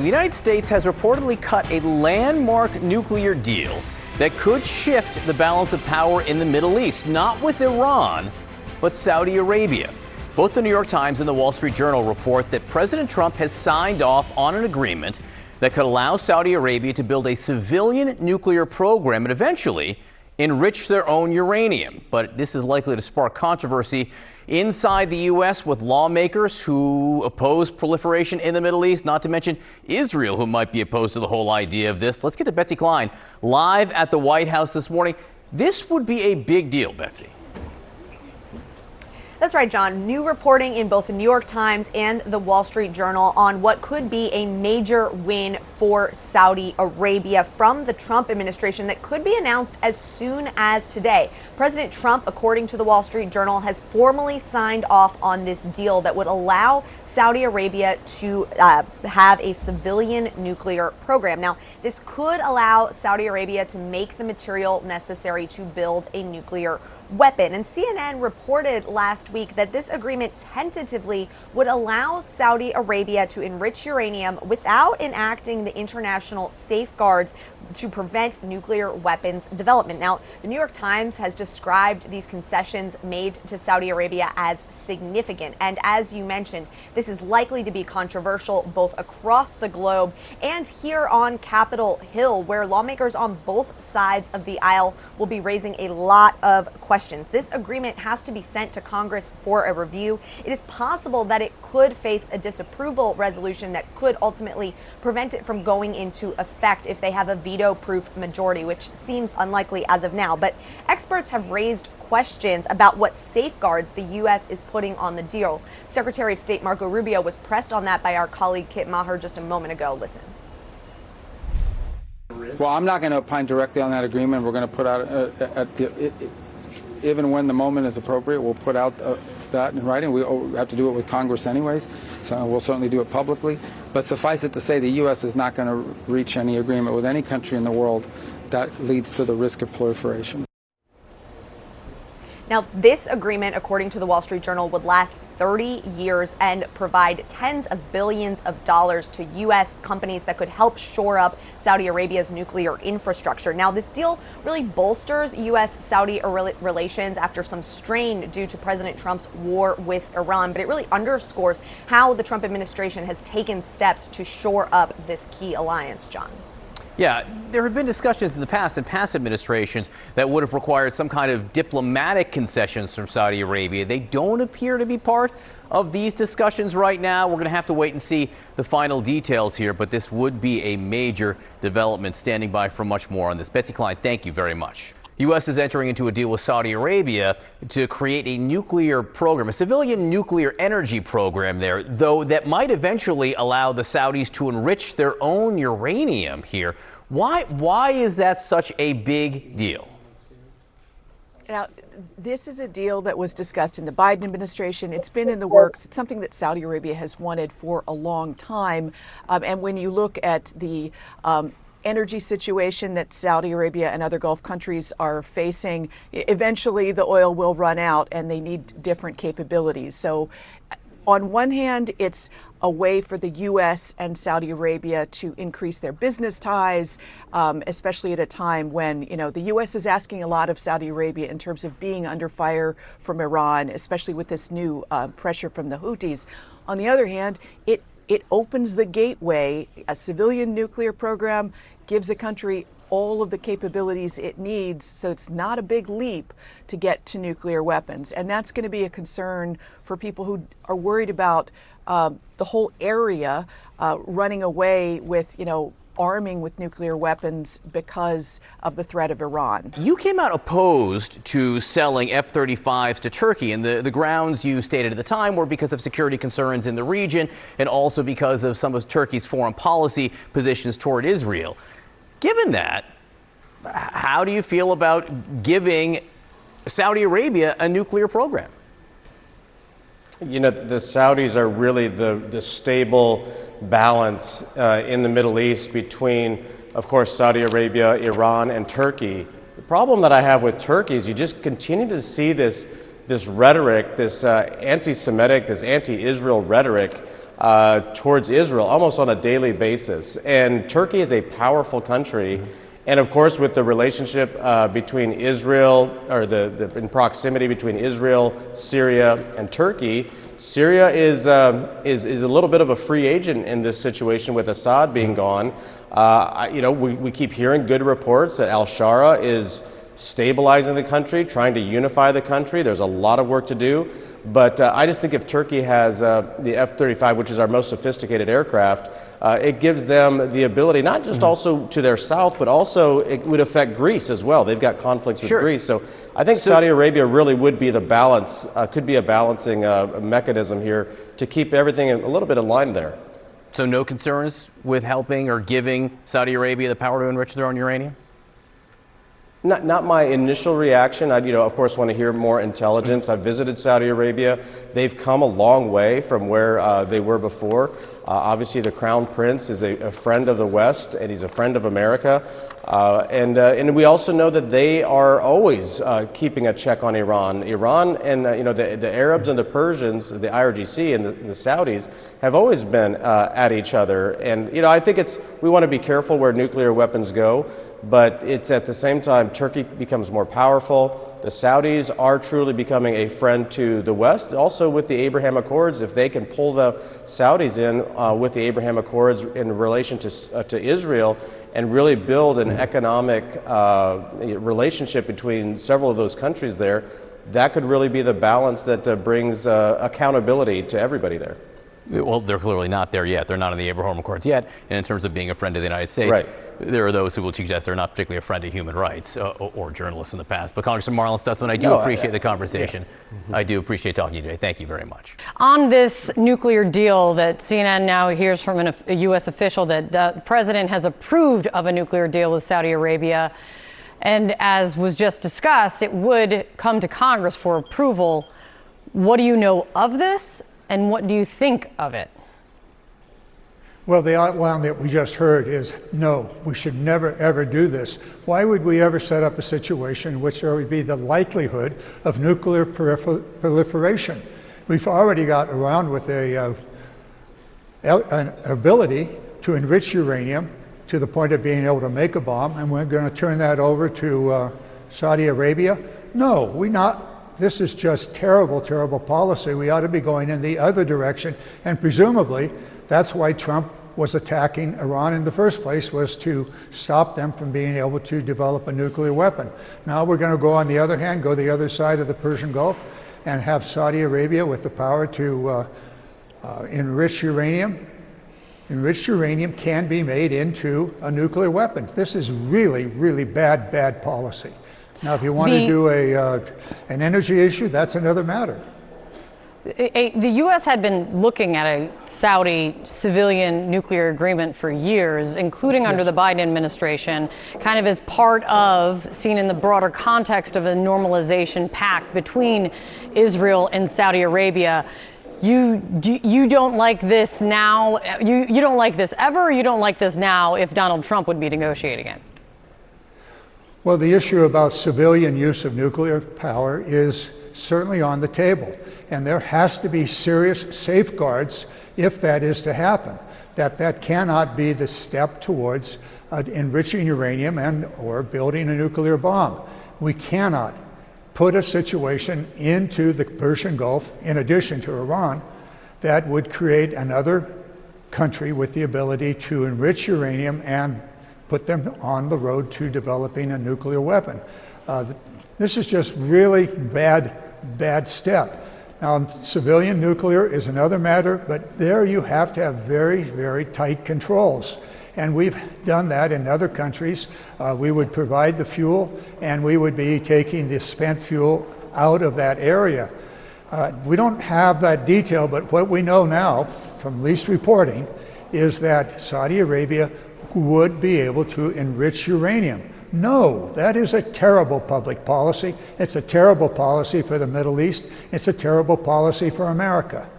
the United States has reportedly cut a landmark nuclear deal that could shift the balance of power in the Middle East, not with Iran, but Saudi Arabia. Both the New York Times and the Wall Street Journal report that President Trump has signed off on an agreement that could allow Saudi Arabia to build a civilian nuclear program and eventually enrich their own uranium. But this is likely to spark controversy inside the U.S. with lawmakers who oppose proliferation in the Middle East, not to mention Israel, who might be opposed to the whole idea of this. Let's get to Betsy Klein live at the White House this morning. This would be a big deal, Betsy. That's right, John. New reporting in both the New York Times and the Wall Street Journal on what could be a major win for Saudi Arabia from the Trump administration that could be announced as soon as today. President Trump, according to the Wall Street Journal, has formally signed off on this deal that would allow Saudi Arabia to have a civilian nuclear program. Now, this could allow Saudi Arabia to make the material necessary to build a nuclear weapon. And CNN reported last week that this agreement tentatively would allow Saudi Arabia to enrich uranium without enacting the international safeguards to prevent nuclear weapons development. Now, the New York Times has described these concessions made to Saudi Arabia as significant. And as you mentioned, this is likely to be controversial both across the globe and here on Capitol Hill, where lawmakers on both sides of the aisle will be raising a lot of questions. This agreement has to be sent to Congress for a review. It is possible that it could face a disapproval resolution that could ultimately prevent it from going into effect if they have a veto-proof majority, which seems unlikely as of now. But experts have raised questions about what safeguards the U.S. is putting on the deal. Secretary of State Marco Rubio was pressed on that by our colleague Kit Maher just a moment ago. Listen. Well, I'm not going to opine directly on that agreement. We're going to put out, even when the moment is appropriate, we'll put out that in writing. We have to do it with Congress anyways, so we'll certainly do it publicly. But suffice it to say, the U.S. is not going to reach any agreement with any country in the world that leads to the risk of proliferation. Now, this agreement, according to the Wall Street Journal, would last 30 years and provide tens of billions of dollars to U.S. companies that could help shore up Saudi Arabia's nuclear infrastructure. Now, this deal really bolsters U.S.-Saudi relations after some strain due to President Trump's war with Iran, but it really underscores how the Trump administration has taken steps to shore up this key alliance, John. Yeah, there have been discussions in the past, in past administrations, that would have required some kind of diplomatic concessions from Saudi Arabia. They don't appear to be part of these discussions right now. We're going to have to wait and see the final details here, but this would be a major development. Standing by for much more on this. Betsy Klein, thank you very much. The U.S. is entering into a deal with Saudi Arabia to create a nuclear program, a civilian nuclear energy program there, though that might eventually allow the Saudis to enrich their own uranium here. Why is that such a big deal? Now, this is a deal that was discussed in the Biden administration. It's been in the works. It's something that Saudi Arabia has wanted for a long time. And when you look at the energy situation that Saudi Arabia and other Gulf countries are facing, eventually the oil will run out and they need different capabilities. So on one hand, it's a way for the U.S. and Saudi Arabia to increase their business ties, especially at a time when, the U.S. is asking a lot of Saudi Arabia in terms of being under fire from Iran, especially with this new pressure from the Houthis. On the other hand, it opens the gateway. A civilian nuclear program gives a country all of the capabilities it needs, so it's not a big leap to get to nuclear weapons. And that's going to be a concern for people who are worried about the whole area running away with, arming with nuclear weapons because of the threat of Iran. You came out opposed to selling F-35s to Turkey, and the grounds you stated at the time were because of security concerns in the region and also because of some of Turkey's foreign policy positions toward Israel. Given that, how do you feel about giving Saudi Arabia a nuclear program? The Saudis are really the stable balance in the Middle East between, of course, Saudi Arabia, Iran, and Turkey. The problem that I have with Turkey is you just continue to see this rhetoric, this anti-Semitic, this anti-Israel rhetoric towards Israel almost on a daily basis. And Turkey is a powerful country. And of course, with the relationship between Israel, or in proximity between Israel, Syria, and Turkey, Syria is a little bit of a free agent in this situation with Assad being gone. We keep hearing good reports that al-Shara is stabilizing the country, trying to unify the country. There's a lot of work to do. But I just think if Turkey has the F-35, which is our most sophisticated aircraft, it gives them the ability, not just also to their south, but also it would affect Greece as well. They've got conflicts with Greece. So I think Saudi Arabia really would be the balance, could be a balancing mechanism here to keep everything a little bit in line there. So no concerns with helping or giving Saudi Arabia the power to enrich their own uranium? Not my initial reaction. I, of course, want to hear more intelligence. I've visited Saudi Arabia. They've come a long way from where they were before. Obviously, the Crown Prince is a friend of the West, and he's a friend of America. And we also know that they are always keeping a check on Iran. Iran and the Arabs and the Persians, the IRGC and the Saudis have always been at each other. And I think we want to be careful where nuclear weapons go. But it's at the same time, Turkey becomes more powerful. The Saudis are truly becoming a friend to the West. Also with the Abraham Accords, if they can pull the Saudis in with the Abraham Accords in relation to Israel and really build an economic relationship between several of those countries there, that could really be the balance that brings accountability to everybody there. Well, they're clearly not there yet. They're not in the Abraham Accords yet. And in terms of being a friend of the United States, right, there are those who will suggest they're not particularly a friend of human rights or journalists in the past. But Congressman Marlin Stutzman, I do appreciate the conversation. I do appreciate talking to you today. Thank you very much. On this nuclear deal that CNN now hears from a U.S. official that the president has approved of a nuclear deal with Saudi Arabia. And as was just discussed, it would come to Congress for approval. What do you know of this? And what do you think of it? Well, the outline that we just heard is no, we should never, ever do this. Why would we ever set up a situation in which there would be the likelihood of nuclear proliferation? We've already got around with an ability to enrich uranium to the point of being able to make a bomb, and we're going to turn that over to Saudi Arabia? No, we're not. This is just terrible, terrible policy. We ought to be going in the other direction. And presumably, that's why Trump was attacking Iran in the first place, was to stop them from being able to develop a nuclear weapon. Now we're going to go on the other hand, go the other side of the Persian Gulf and have Saudi Arabia with the power to enrich uranium. Enriched uranium can be made into a nuclear weapon. This is really, really bad, bad policy. Now, if you want to do an energy issue, that's another matter. The U.S. had been looking at a Saudi civilian nuclear agreement for years, including under the Biden administration, kind of as part of, seen in the broader context of a normalization pact between Israel and Saudi Arabia. You don't like this now? You don't like this ever, or you don't like this now if Donald Trump would be negotiating it? Well, the issue about civilian use of nuclear power is certainly on the table. And there has to be serious safeguards if that is to happen. That cannot be the step towards enriching uranium or building a nuclear bomb. We cannot put a situation into the Persian Gulf, in addition to Iran, that would create another country with the ability to enrich uranium and put them on the road to developing a nuclear weapon. This is just really bad step. Now, civilian nuclear is another matter, but there you have to have very, very tight controls. And we've done that in other countries. We would provide the fuel, and we would be taking the spent fuel out of that area. We don't have that detail, but what we know now from least reporting is that Saudi Arabia would be able to enrich uranium. No, that is a terrible public policy. It's a terrible policy for the Middle East. It's a terrible policy for America.